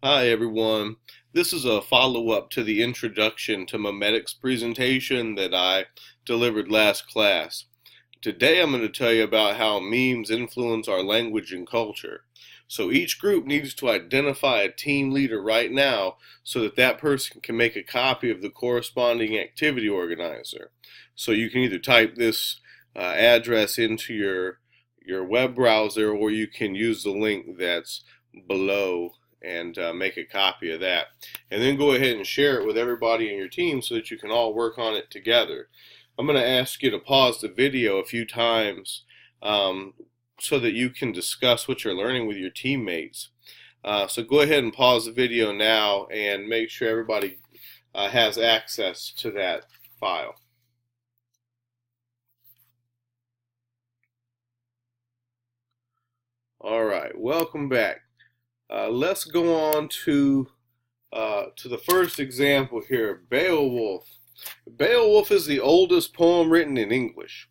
Hi everyone. This is a follow-up to the introduction to memetics presentation that I delivered last class. Today I'm going to tell you about how memes influence our language and culture. So each group needs to identify a team leader right now so that that person can make a copy of the corresponding activity organizer. So you can either type this address into your web browser, or you can use the link that's below and make a copy of that. And then go ahead and share it with everybody in your team so that you can all work on it together. I'm going to ask you to pause the video a few times so that you can discuss what you're learning with your teammates. So go ahead and pause the video now and make sure everybody has access to that file. All right, welcome back. Let's go on to the first example here, Beowulf. Beowulf is the oldest poem written in English.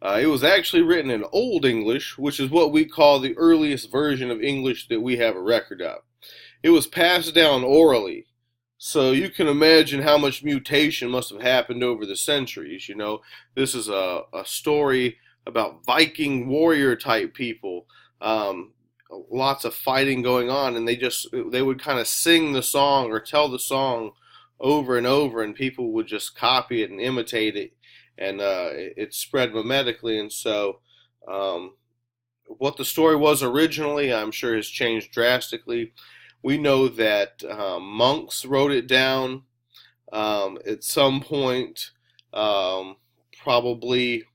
It was actually written in Old English, which is what we call the earliest version of English that we have a record of. It was passed down orally, so you can imagine how much mutation must have happened over the centuries. You know, this is a story about Viking warrior type people. Lots of fighting going on, and they would kind of sing the song or tell the song over and over, and people would just copy it and imitate it, and it spread memetically. And so what the story was originally, I'm sure, has changed drastically. We know that monks wrote it down at some point, probably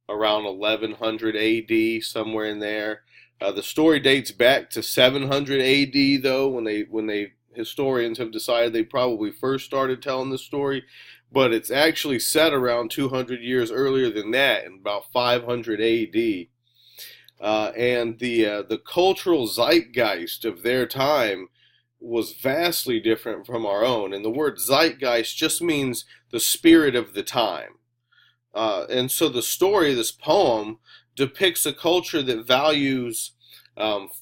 around 1100 AD, somewhere in there. The story dates back to 700 AD, though, when historians have decided they probably first started telling the story. But it's actually set around 200 years earlier than that, in about 500 AD. And the cultural zeitgeist of their time was vastly different from our own. And the word zeitgeist just means the spirit of the time. And so the story, this poem, depicts a culture that values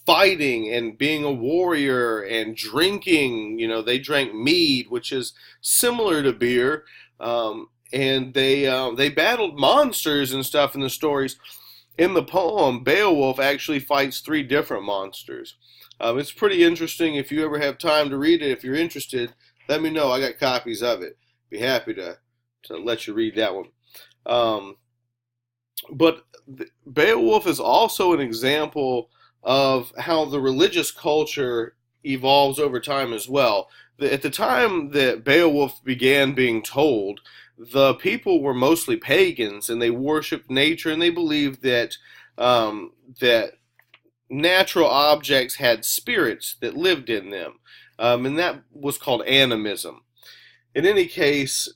fighting and being a warrior and drinking. You know, they drank mead, which is similar to beer, and they battled monsters and stuff in the stories. In the poem, Beowulf actually fights three different monsters. It's pretty interesting. If you ever have time to read it, if you're interested, let me know. I got copies of it. Be happy to let you read that one. Um, but Beowulf is also an example of how the religious culture evolves over time as well. At the time that Beowulf began being told, the people were mostly pagans, and they worshipped nature, and they believed that natural objects had spirits that lived in them, and that was called animism. In any case,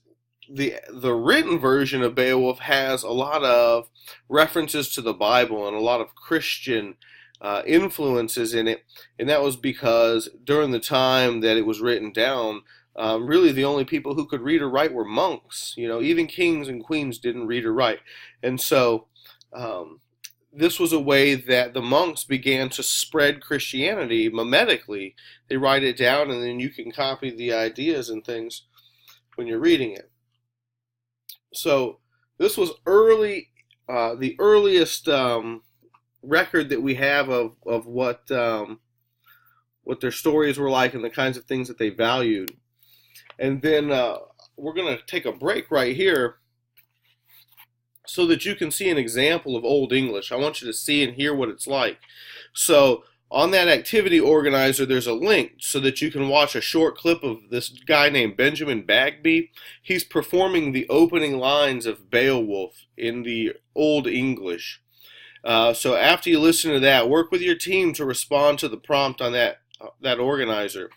the written version of Beowulf has a lot of references to the Bible and a lot of Christian influences in it, and that was because during the time that it was written down, really the only people who could read or write were monks. You know, even kings and queens didn't read or write, and so this was a way that the monks began to spread Christianity memetically. They write it down, and then you can copy the ideas and things when you're reading it. So this was the earliest record that we have of what their stories were like and the kinds of things that they valued. And then we're going to take a break right here so that you can see an example of Old English. I want you to see and hear what it's like. So on that activity organizer, there's a link so that you can watch a short clip of this guy named Benjamin Bagby. He's performing the opening lines of Beowulf in the Old English. So after you listen to that, work with your team to respond to the prompt on that organizer.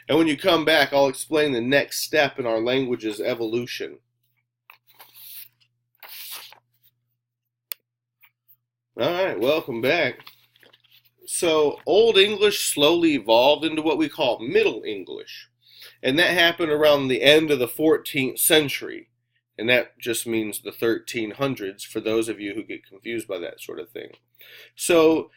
And when you come back, I'll explain the next step in our language's evolution. All right, welcome back. So Old English slowly evolved into what we call Middle English. And that happened around the end of the 14th century. And that just means the 1300s for those of you who get confused by that sort of thing. So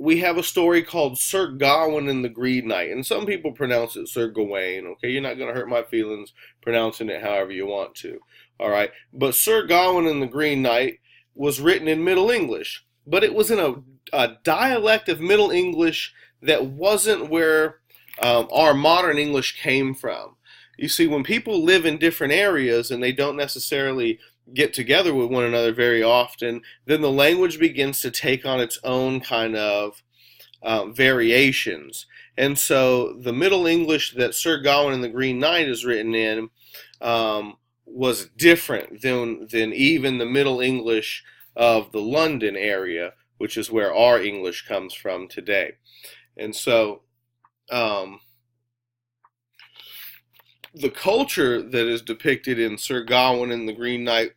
we have a story called Sir Gawain and the Green Knight, and some people pronounce it Sir Gawain. Okay, you're not going to hurt my feelings pronouncing it however you want to. All right, but Sir Gawain and the Green Knight was written in Middle English, but it was in a dialect of Middle English that wasn't where our modern English came from. You see, when people live in different areas and they don't necessarily get together with one another very often, then the language begins to take on its own kind of variations. And so the Middle English that Sir Gawain and the Green Knight is written in was different than even the Middle English of the London area, which is where our English comes from today. And so the culture that is depicted in Sir Gawain and the Green Knight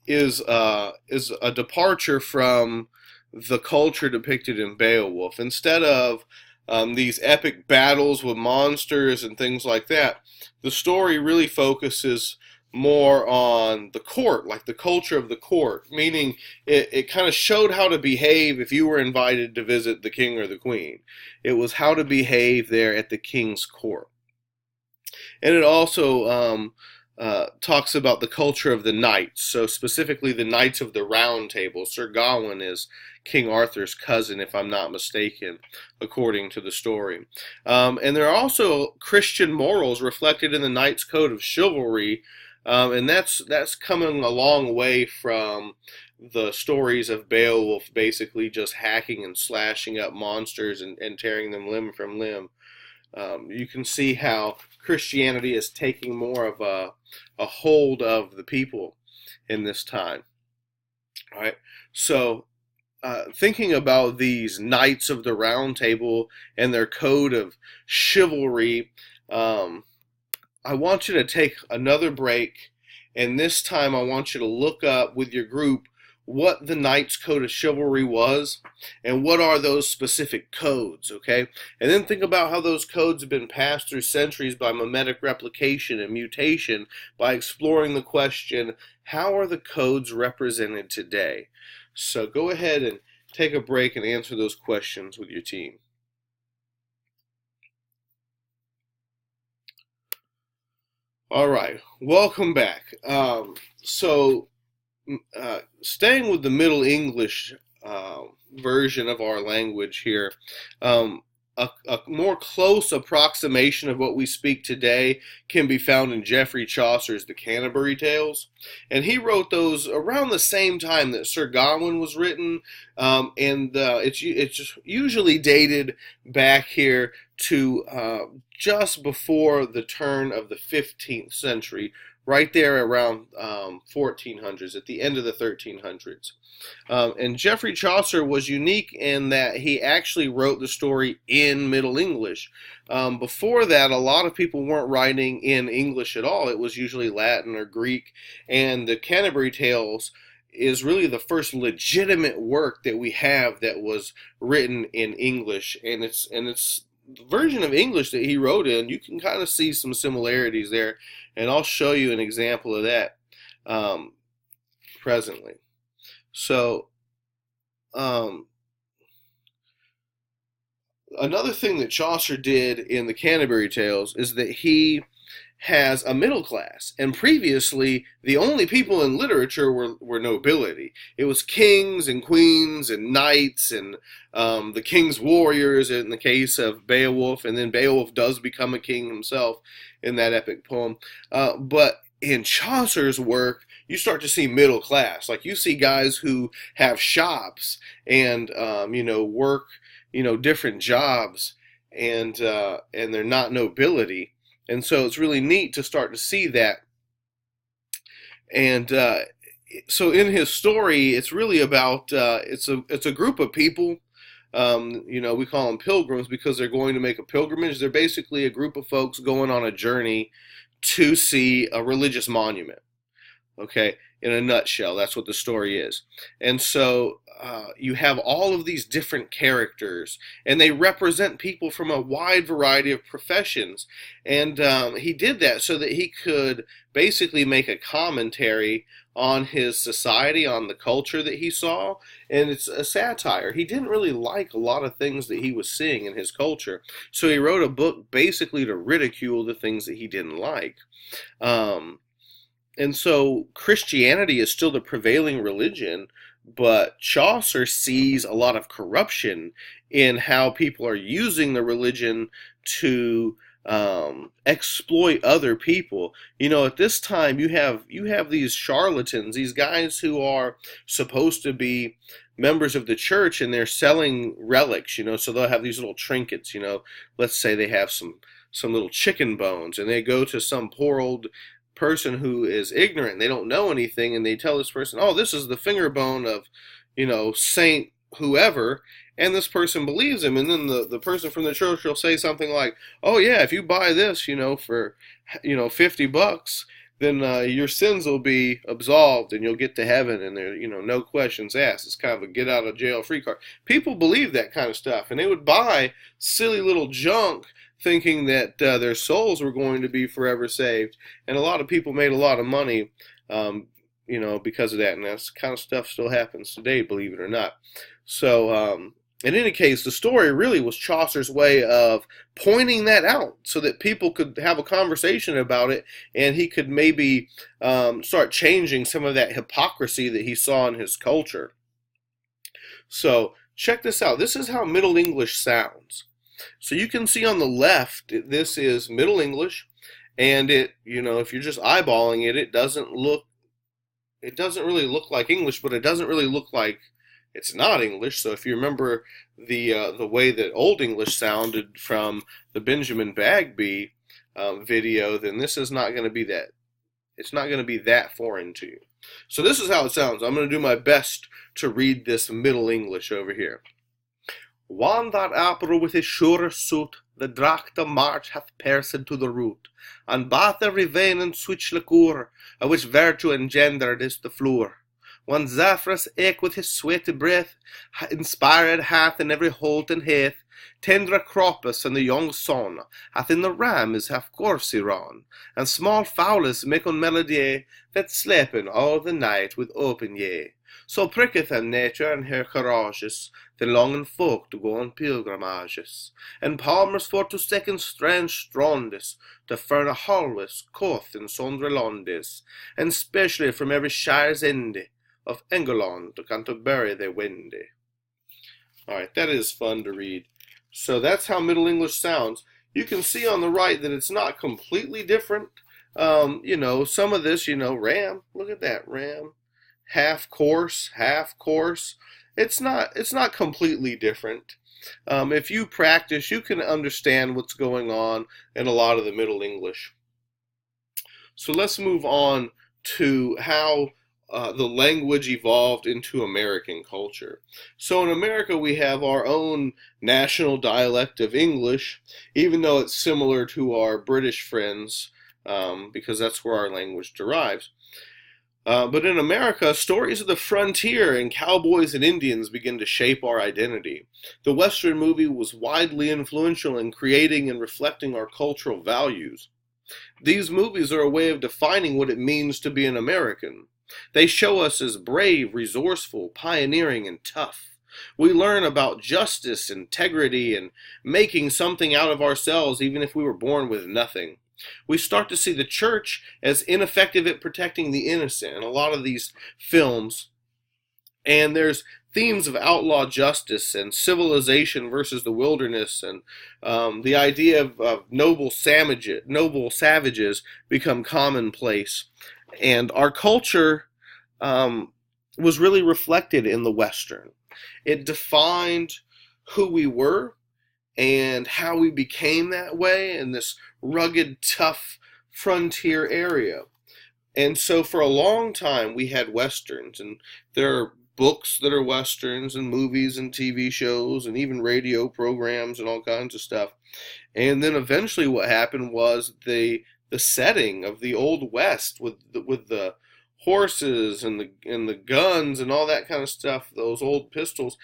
is a departure from the culture depicted in Beowulf. Instead of these epic battles with monsters and things like that, the story really focuses more on the court, like the culture of the court, meaning it kind of showed how to behave if you were invited to visit the king or the queen. It was how to behave there at the king's court. And it also talks about the culture of the knights, so specifically the Knights of the Round Table. Sir Gawain is King Arthur's cousin, if I'm not mistaken, according to the story. And there are also Christian morals reflected in the Knights' Code of Chivalry, and that's coming a long way from the stories of Beowulf basically just hacking and slashing up monsters and tearing them limb from limb. You can see how Christianity is taking more of a hold of the people in this time. All right, so thinking about these Knights of the Round Table and their code of chivalry, I want you to take another break, and this time I want you to look up with your group what the Knights' Code of Chivalry was and what are those specific codes, okay? And then think about how those codes have been passed through centuries by memetic replication and mutation by exploring the question, how are the codes represented today? So go ahead and take a break and answer those questions with your team. All right, welcome back. Staying with the Middle English version of our language here, a more close approximation of what we speak today can be found in Geoffrey Chaucer's The Canterbury Tales, and he wrote those around the same time that Sir Gawain was written, and it's just usually dated back here to just before the turn of the 15th century, right there around 1400s, at the end of the 1300s. And Geoffrey Chaucer was unique in that he actually wrote the story in Middle English. Before that, a lot of people weren't writing in English at all. It was usually Latin or Greek, and the Canterbury Tales is really the first legitimate work that we have that was written in English, and it's the version of English that he wrote in. You can kind of see some similarities there, and I'll show you an example of that presently. So, another thing that Chaucer did in the Canterbury Tales is that he has a middle class, and previously the only people in literature were nobility. It was kings and queens and knights and the king's warriors in the case of Beowulf, and then Beowulf does become a king himself in that epic poem. But in Chaucer's work, you start to see middle class. Like, you see guys who have shops and work different jobs, and they're not nobility. And so it's really neat to start to see that. And so in his story, it's really about it's a group of people. We call them pilgrims because they're going to make a pilgrimage. They're basically a group of folks going on a journey to see a religious monument. Okay, in a nutshell, that's what the story is. And so you have all of these different characters, and they represent people from a wide variety of professions. And he did that so that he could basically make a commentary on his society, on the culture that he saw, and it's a satire. He didn't really like a lot of things that he was seeing in his culture, so he wrote a book basically to ridicule the things that he didn't like. Um, and so Christianity is still the prevailing religion, but Chaucer sees a lot of corruption in how people are using the religion to exploit other people. You know, at this time you have these charlatans, these guys who are supposed to be members of the church, and they're selling relics. You know, so they'll have these little trinkets. You know, let's say they have some little chicken bones, and they go to some poor old person who is ignorant, they don't know anything, and they tell this person, oh, this is the finger bone of, you know, Saint whoever, and this person believes him, and then the person from the church will say something like, oh yeah, if you buy this, you know, for, you know, $50, then your sins will be absolved and you'll get to heaven, and there, you know, no questions asked. It's kind of a get out of jail free card. People believe that kind of stuff, and they would buy silly little junk thinking that their souls were going to be forever saved. And a lot of people made a lot of money, you know, because of that. And that kind of stuff still happens today, believe it or not. So, in any case, the story really was Chaucer's way of pointing that out so that people could have a conversation about it, and he could maybe start changing some of that hypocrisy that he saw in his culture. So, check this out. This is how Middle English sounds. So you can see on the left, this is Middle English, and it, you know, if you're just eyeballing it, it doesn't really look like English, but it doesn't really look like it's not English. So if you remember the way that Old English sounded from the Benjamin Bagby video, then this is not going to be that. It's not going to be that foreign to you. So this is how it sounds. I'm going to do my best to read this Middle English over here. One that April with his sure suit, the dracht of March hath pierced to the root, and bath every vein and switch liquor, of which virtue engendered is the floor. One Zephyrus eke with his sweaty breath, inspired hath in every holt and heath, tender Cropus and the young sun, hath in the ram his half coursey run, and small fowlets make on melody, that slepen all the night with open ye. So pricketh them nature and her courageous, the longing folk to go on pilgrimages, and palmers for to second strange strondis, to fern a harvest, coth in sundry Londis, and specially from every shire's ende, of England to Canterbury they wende. Alright, that is fun to read. So that's how Middle English sounds. You can see on the right that it's not completely different. You know, some of this, you know, ram, look at that, ram. Half course. It's not completely different. If you practice, you can understand what's going on in a lot of the Middle English. So let's move on to how the language evolved into American culture. So in America, we have our own national dialect of English, even though it's similar to our British friends, because that's where our language derives. But in America, stories of the frontier and cowboys and Indians begin to shape our identity. The Western movie was widely influential in creating and reflecting our cultural values. These movies are a way of defining what it means to be an American. They show us as brave, resourceful, pioneering, and tough. We learn about justice, integrity, and making something out of ourselves even if we were born with nothing. We start to see the church as ineffective at protecting the innocent in a lot of these films. And there's themes of outlaw justice and civilization versus the wilderness, and the idea of noble savages become commonplace. And our culture was really reflected in the Western. It defined who we were and how we became that way in this rugged, tough frontier area. And so for a long time we had Westerns, and there are books that are Westerns, and movies and TV shows, and even radio programs and all kinds of stuff. And then eventually what happened was the setting of the Old West with the horses and the guns and all that kind of stuff, those old pistols,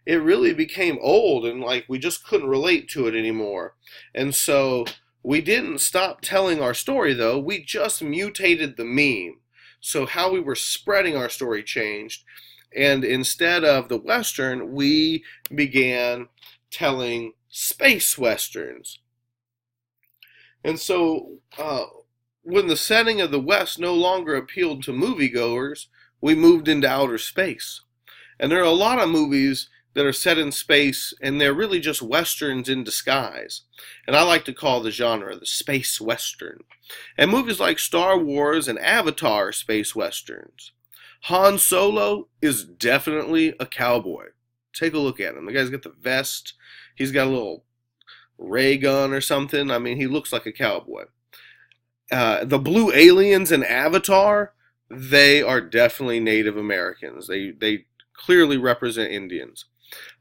it really became old, and like we just couldn't relate to it anymore. And so we didn't stop telling our story, though. We just mutated the meme. So how we were spreading our story changed. And instead of the Western, we began telling space Westerns. And so when the setting of the West no longer appealed to moviegoers, we moved into outer space. And there are a lot of movies that are set in space, and they're really just Westerns in disguise. And I like to call the genre the space Western. And movies like Star Wars and Avatar are space Westerns. Han Solo is definitely a cowboy. Take a look at him. The guy's got the vest. He's got a little ray gun or something. I mean, he looks like a cowboy. The blue aliens in Avatar, they are definitely Native Americans. They clearly represent Indians.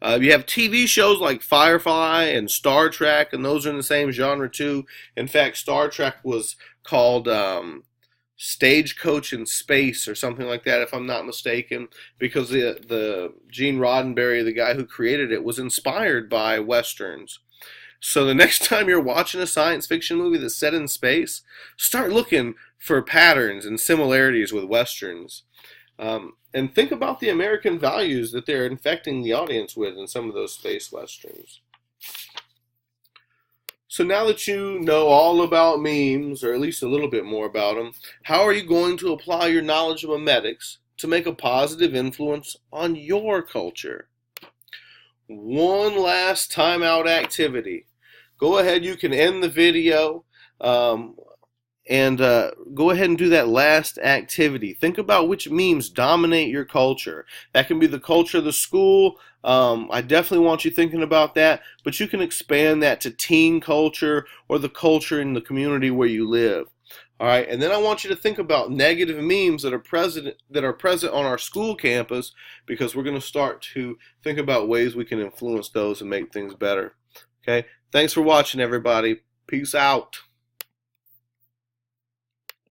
You have TV shows like Firefly and Star Trek, and those are in the same genre too. In fact, Star Trek was called Stagecoach in Space or something like that, if I'm not mistaken, because the Gene Roddenberry, the guy who created it, was inspired by Westerns. So the next time you're watching a science fiction movie that's set in space, start looking for patterns and similarities with Westerns. And think about the American values that they're infecting the audience with in some of those space Westerns. So now that you know all about memes, or at least a little bit more about them, how are you going to apply your knowledge of memetics to make a positive influence on your culture? One last timeout activity. Go ahead, you can end the video and go ahead and do that last activity. Think about which memes dominate your culture. That can be the culture of the school. I definitely want you thinking about that, but you can expand that to teen culture or the culture in the community where you live. All right, and then I want you to think about negative memes that are present on our school campus, because we're going to start to think about ways we can influence those and make things better. Okay, thanks for watching, everybody. Peace out.